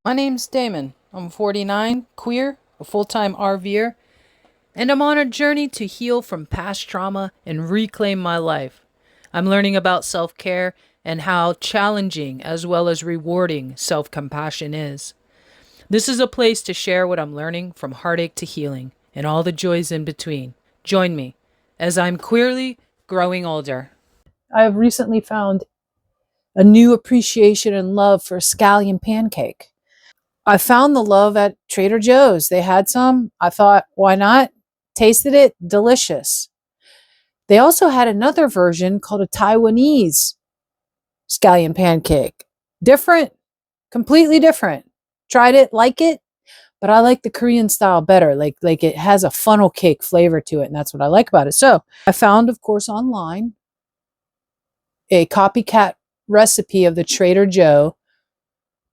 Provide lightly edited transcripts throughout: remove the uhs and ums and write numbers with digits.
My name's Damon. I'm 49, queer, a full-time RVer, and I'm on a journey to heal from past trauma and reclaim my life. I'm learning about self-care and how challenging as well as rewarding self-compassion is. This is a place to share what I'm learning from heartache to healing and all the joys in between. Join me as I'm queerly growing older. I have recently found a new appreciation and love for scallion pancake. I found the love at Trader Joe's. They had some. I thought, why not? Tasted it, delicious. They also had another version called a Taiwanese scallion pancake. Different, completely different. Tried it, like it, but I like the Korean style better. Like it has a funnel cake flavor to it, and that's what I like about it. So I found, of course, online a copycat recipe of the Trader Joe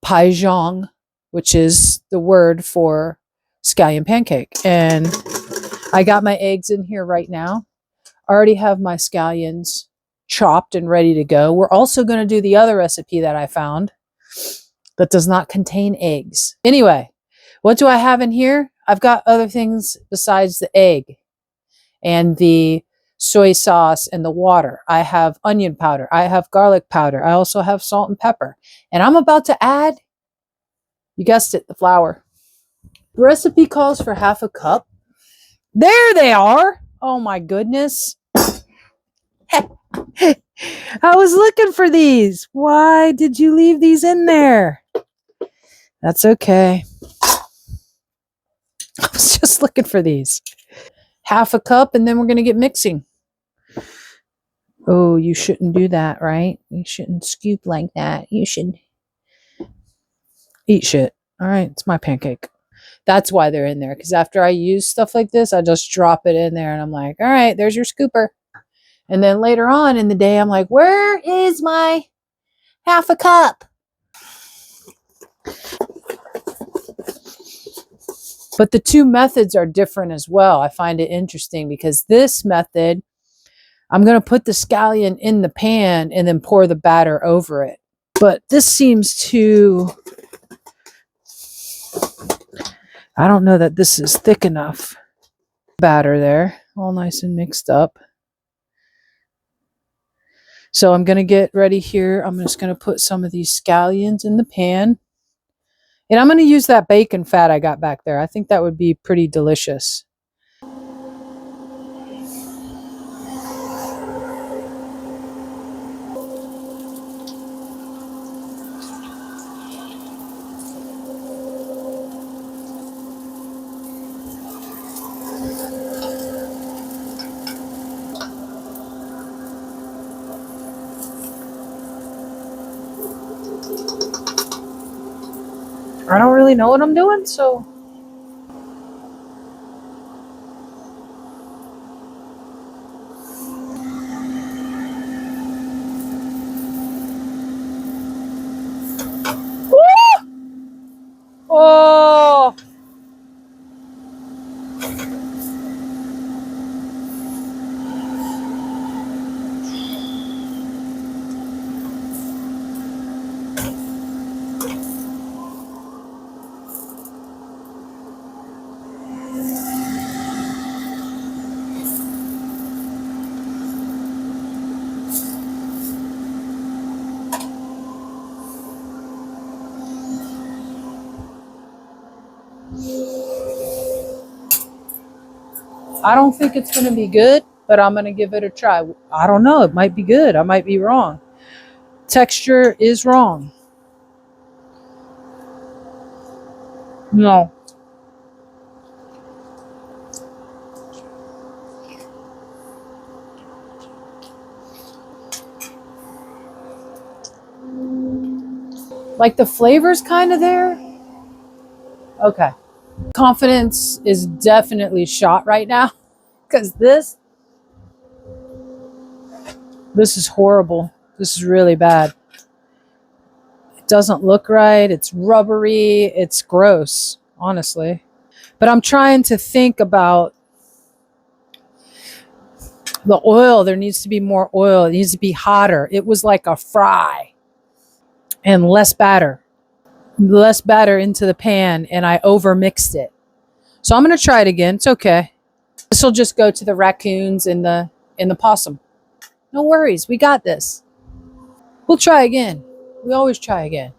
Paijong, which is the word for scallion pancake. And I got my eggs in here right now. I already have my scallions chopped and ready to go. We're also going to do the other recipe that I found that does not contain eggs. Anyway, what do I have in here? I've got other things besides the egg and the soy sauce and the water. I have onion powder. I have garlic powder. I also have salt and pepper. And I'm about to add, you guessed it, the flour. The recipe calls for half a cup. There they are. Oh my goodness. I was looking for these. Why did you leave these in there? That's okay. I was just looking for these. Half a cup, and then we're going to get mixing. Oh, you shouldn't do that, right? You shouldn't scoop like that. You should eat shit. All right, it's my pancake. That's why they're in there, because after I use stuff like this, I just drop it in there, and I'm like, all right, there's your scooper. And then later on in the day, I'm like, where is my half a cup? But the two methods are different as well. I find it interesting because this method, I'm going to put the scallion in the pan and then pour the batter over it. But this seems to, I don't know that this is thick enough. Batter there, all nice and mixed up. So I'm going to get ready here. I'm just going to put some of these scallions in the pan. And I'm going to use that bacon fat I got back there. I think that would be pretty delicious. I don't really know what I'm doing, so oh, I don't think it's going to be good, but I'm going to give it a try. I don't know. It might be good. I might be wrong. Texture is wrong. No. Like the flavor's kind of there. Okay. Confidence is definitely shot right now because this is horrible. This is really bad. It doesn't look right. It's rubbery. It's gross, honestly. But I'm trying to think about the oil. There needs to be more oil. It needs to be hotter. It was like a fry and less batter. less batter into the pan and I over mixed it. So I'm going to try it again. It's okay. This will just go to the raccoons and the possum. No worries. We got this. We'll try again. We always try again.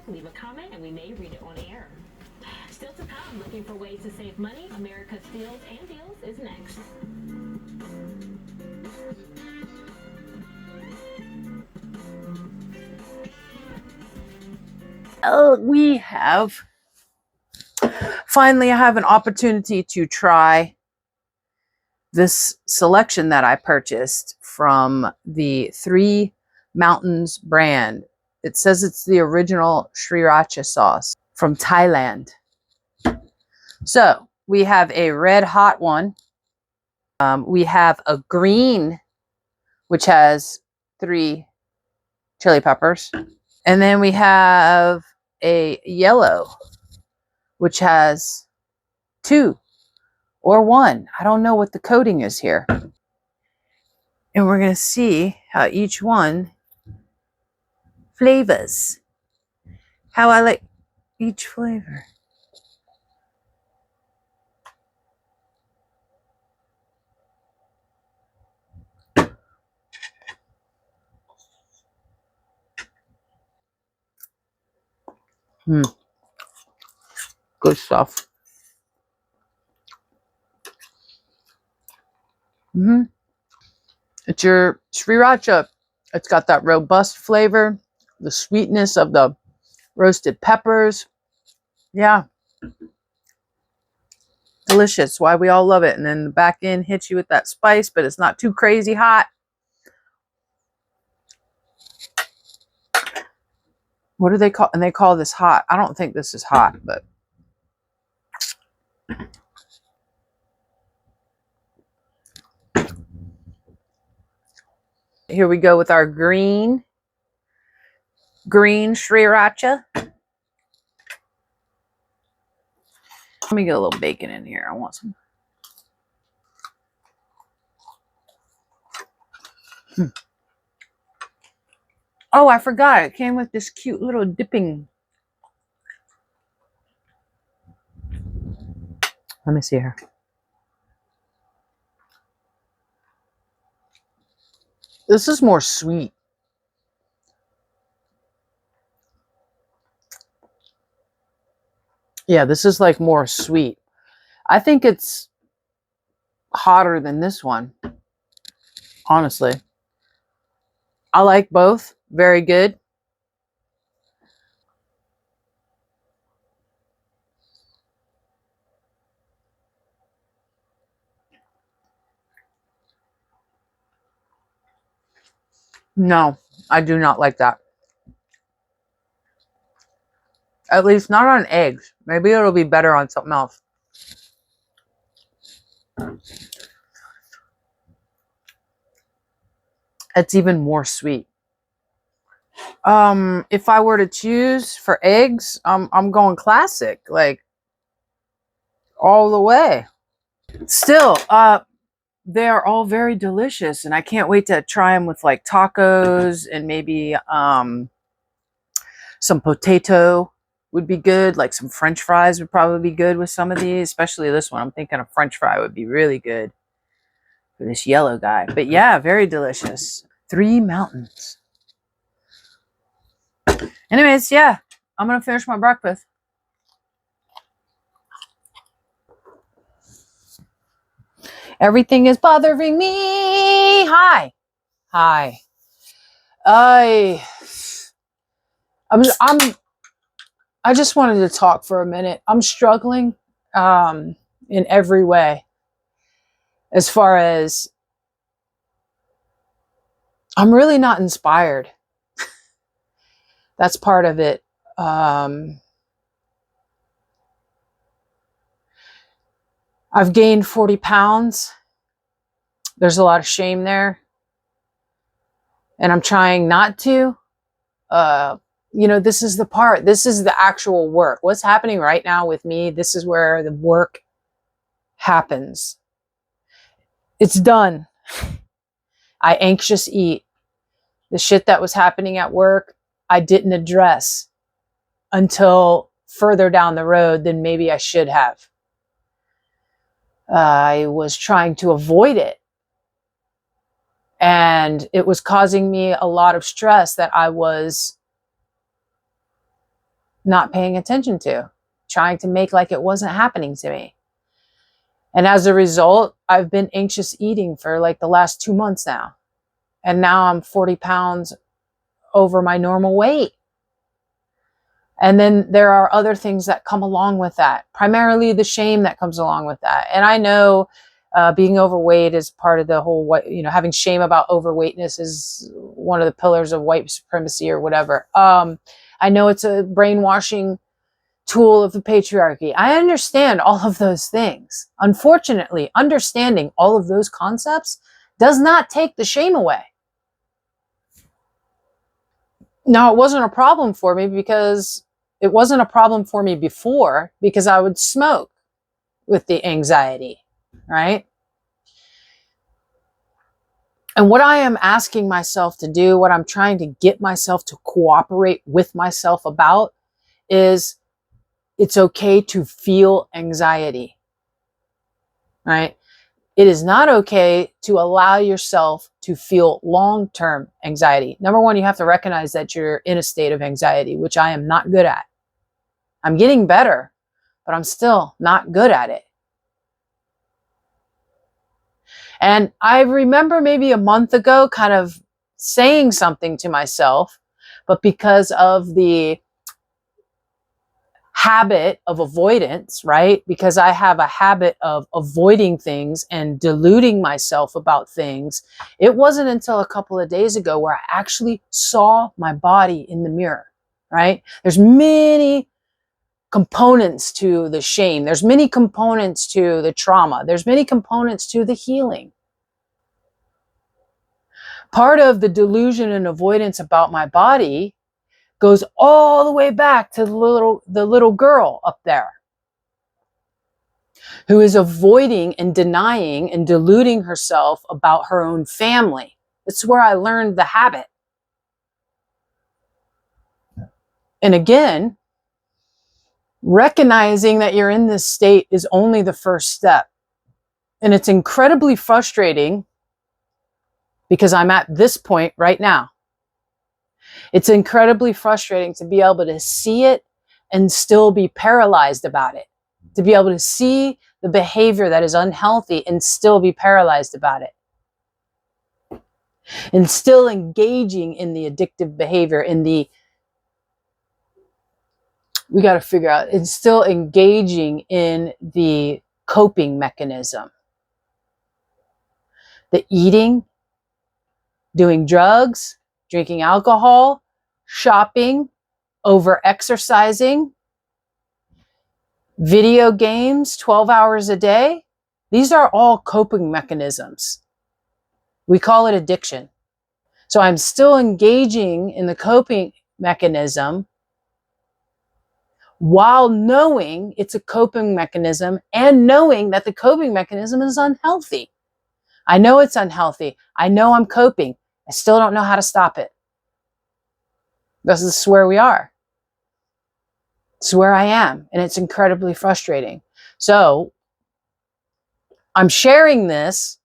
Leave a comment and we may read it on air. Still to come, looking for ways to save money. America's Steals and Deals is next. We have finally I have an opportunity to try this selection that I purchased from the Three Mountains brand. It says it's the original sriracha sauce from Thailand. So we have a red hot one. We have a green, which has 3 chili peppers. And then we have a yellow, which has 2 or 1. I don't know what the coating is here. And we're going to see how each one flavors. How I like each flavor. Good stuff. It's your sriracha. It's got that robust flavor, the sweetness of the roasted peppers. Yeah. Delicious. Why we all love it. And then the back end hits you with that spice, but it's not too crazy hot. What do they call? And they call this hot. I don't think this is hot, but here we go with our green sriracha. Let me get a little bacon in here. I want some. Oh, I forgot. It came with this cute little dipping. Let me see here. This is more sweet. Yeah, this is like more sweet. I think it's hotter than this one. Honestly. I like both. Very good. No, I do not like that. At least not on eggs. Maybe it'll be better on something else. It's even more sweet. If I were to choose for eggs, I'm going classic, like all the way. Still, they are all very delicious, and I can't wait to try them with like tacos and maybe some potato would be good. Like some French fries would probably be good with some of these, especially this one. I'm thinking a French fry would be really good for this yellow guy. But yeah, very delicious. Three Mountains. Anyways, yeah, I'm going to finish my breakfast. Everything is bothering me. Hi. I I just wanted to talk for a minute. I'm struggling in every way. As far as I'm really not inspired. That's part of it. I've gained 40 pounds. There's a lot of shame there. And I'm trying not to. This is the part. This is the actual work. What's happening right now with me, this is where the work happens. It's done. I anxious eat. The shit that was happening at work, I didn't address until further down the road than maybe I should have. I was trying to avoid it. And it was causing me a lot of stress that I was not paying attention to, trying to make like it wasn't happening to me. And as a result, I've been anxious eating for like the last 2 months now. And now I'm 40 pounds over my normal weight. And then there are other things that come along with that, primarily the shame that comes along with that. And I know being overweight is part of the whole, having shame about overweightness is one of the pillars of white supremacy or whatever. I know it's a brainwashing tool of the patriarchy. I understand all of those things. Unfortunately, understanding all of those concepts does not take the shame away. Now, it wasn't a problem for me because it wasn't a problem for me before because I would smoke with the anxiety, right? And what I am asking myself to do, what I'm trying to get myself to cooperate with myself about is it's okay to feel anxiety, right? It is not okay to allow yourself to feel long-term anxiety. Number one, you have to recognize that you're in a state of anxiety, which I am not good at. I'm getting better, but I'm still not good at it. And I remember maybe a month ago kind of saying something to myself, but because of the habit of avoidance, right? Because I have a habit of avoiding things and deluding myself about things. It wasn't until a couple of days ago where I actually saw my body in the mirror, right? There's many components to the shame. There's many components to the trauma. There's many components to the healing. Part of the delusion and avoidance about my body goes all the way back to the little girl up there who is avoiding and denying and deluding herself about her own family. It's where I learned the habit. And again, recognizing that you're in this state is only the first step. And it's incredibly frustrating because I'm at this point right now. It's incredibly frustrating to be able to see it and still be paralyzed about it. To be able to see the behavior that is unhealthy and still be paralyzed about it. And still engaging in the addictive behavior, we got to figure out, and still engaging in the coping mechanism. The eating, doing drugs, drinking alcohol, shopping, over-exercising, video games 12 hours a day. These are all coping mechanisms. We call it addiction. So I'm still engaging in the coping mechanism while knowing it's a coping mechanism and knowing that the coping mechanism is unhealthy. I know it's unhealthy. I know I'm coping. I still don't know how to stop it. This is where we are. It's where I am, and it's incredibly frustrating. So I'm sharing this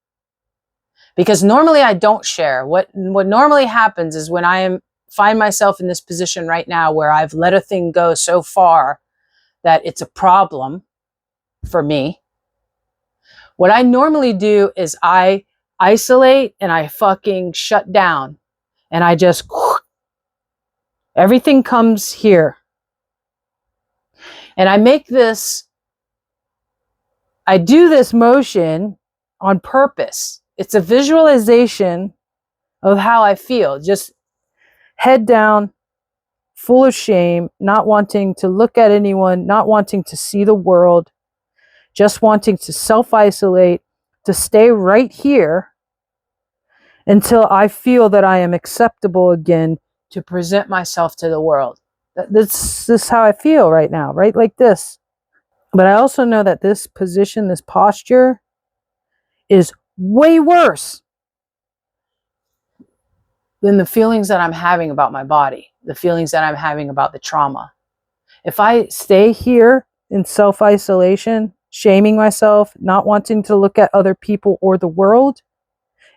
because normally I don't share. What normally happens is when I am find myself in this position right now where I've let a thing go so far that it's a problem for me, what I normally do is I isolate and I fucking shut down and I just, everything comes here. And I do this motion on purpose. It's a visualization of how I feel. Just head down, full of shame, not wanting to look at anyone, not wanting to see the world, just wanting to self-isolate, to stay right here until I feel that I am acceptable again to present myself to the world. This is how I feel right now, right? Like this. But I also know that this position, this posture is way worse than the feelings that I'm having about my body, the feelings that I'm having about the trauma. If I stay here in self-isolation, shaming myself, not wanting to look at other people or the world,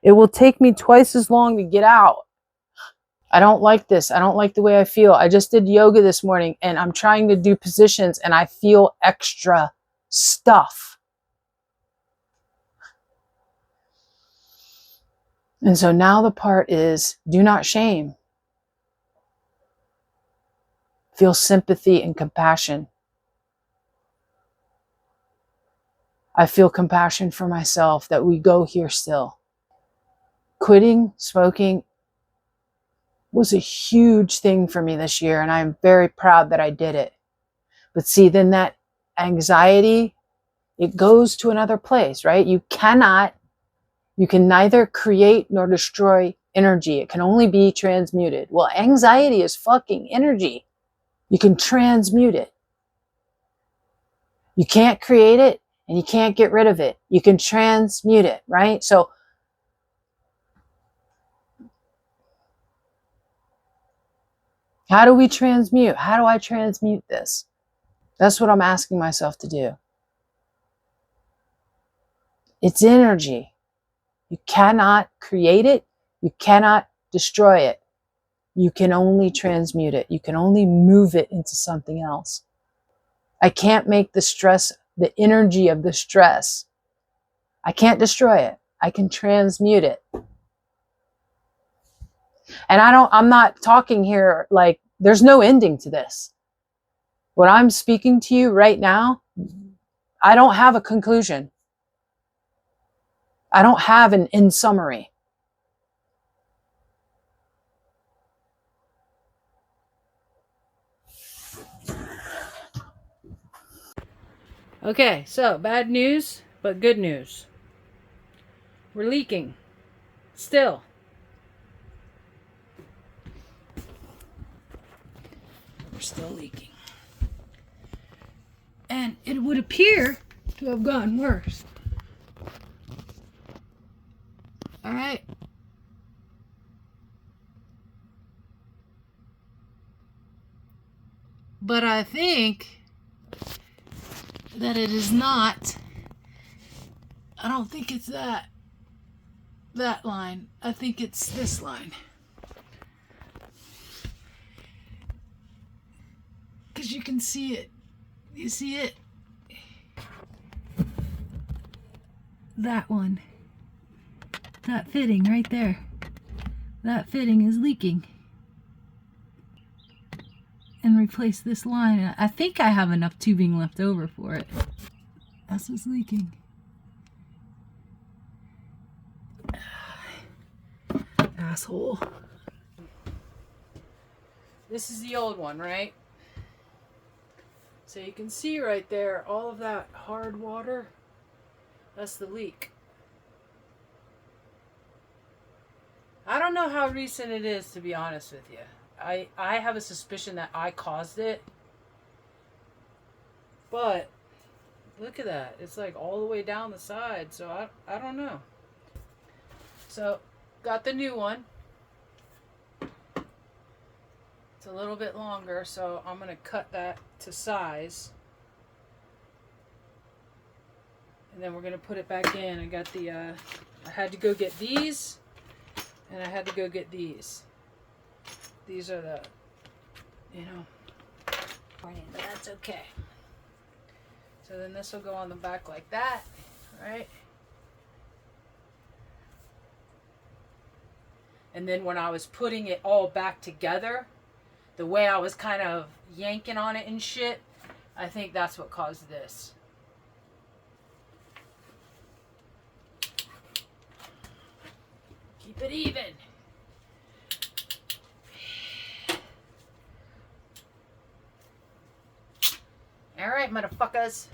it will take me twice as long to get out. I don't like this. I don't like the way I feel. I just did yoga this morning and I'm trying to do positions and I feel extra stuff. And so now the part is, do not shame. Feel sympathy and compassion. I feel compassion for myself that we go here still. Quitting smoking was a huge thing for me this year, and I'm very proud that I did it. But see, then that anxiety, it goes to another place, right? You can neither create nor destroy energy. It can only be transmuted. Well, anxiety is fucking energy. You can transmute it. You can't create it and you can't get rid of it. You can transmute it, right? So how do we transmute? How do I transmute this? That's what I'm asking myself to do. It's energy. You cannot create it. You cannot destroy it. You can only transmute it. You can only move it into something else. I can't make the stress, the energy of the stress. I can't destroy it. I can transmute it. And I'm not talking here like there's no ending to this. What I'm speaking to you right now, I don't have a conclusion. I don't have an in summary. Okay, so bad news, but good news. We're leaking. Still. We're still leaking. And it would appear to have gotten worse. All right. But I think that it is not. I don't think it's that line. I think it's this line. Because you can see it. You see it? That one. That fitting right there. That fitting is leaking. And replace this line. I think I have enough tubing left over for it. That's what's leaking. Asshole. This is the old one, right? So you can see right there, all of that hard water, that's the leak. I don't know how recent it is, to be honest with you. I have a suspicion that I caused it. But look at that. It's like all the way down the side. So I don't know. So got the new one. It's a little bit longer, so I'm going to cut that to size. And then we're going to put it back in. I got the, I had to go get these, and I had to go get these. these are the, but that's okay. So then this will go on the back like that, right? And then when I was putting it all back together, the way I was kind of yanking on it and shit, I think that's what caused this. Keep it even. Alright, motherfuckers.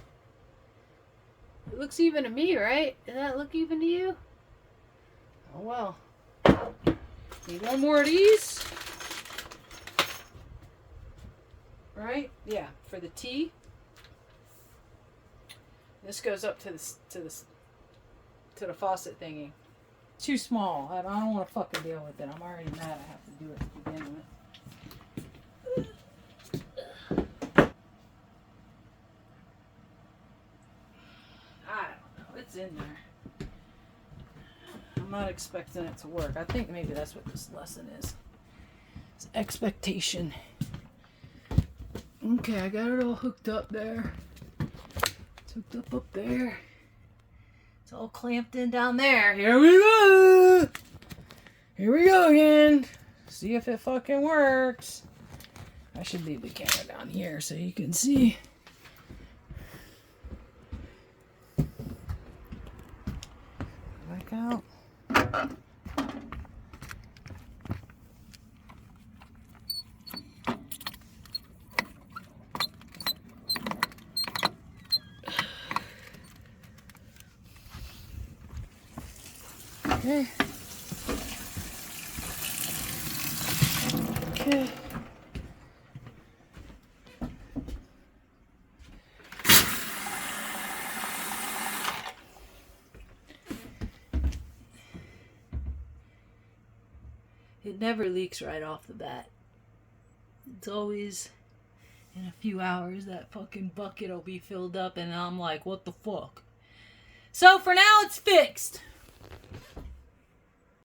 It looks even to me, right? Does that look even to you? Oh well. Need one more of these. Right? Yeah, for the tea. This goes up to the faucet thingy. Too small. I don't want to fucking deal with it. I'm already mad I have to do it to begin with. I don't know. It's in there. I'm not expecting it to work. I think maybe that's what this lesson is. It's expectation. Okay, I got it all hooked up there. It's hooked up there. It's all clamped in down there. Here we go. Here we go again. See if it fucking works. I should leave the camera down here so you can see. Back out. Okay. Okay. It never leaks right off the bat. It's always in a few hours that fucking bucket will be filled up and I'm like, what the fuck? So for now it's fixed.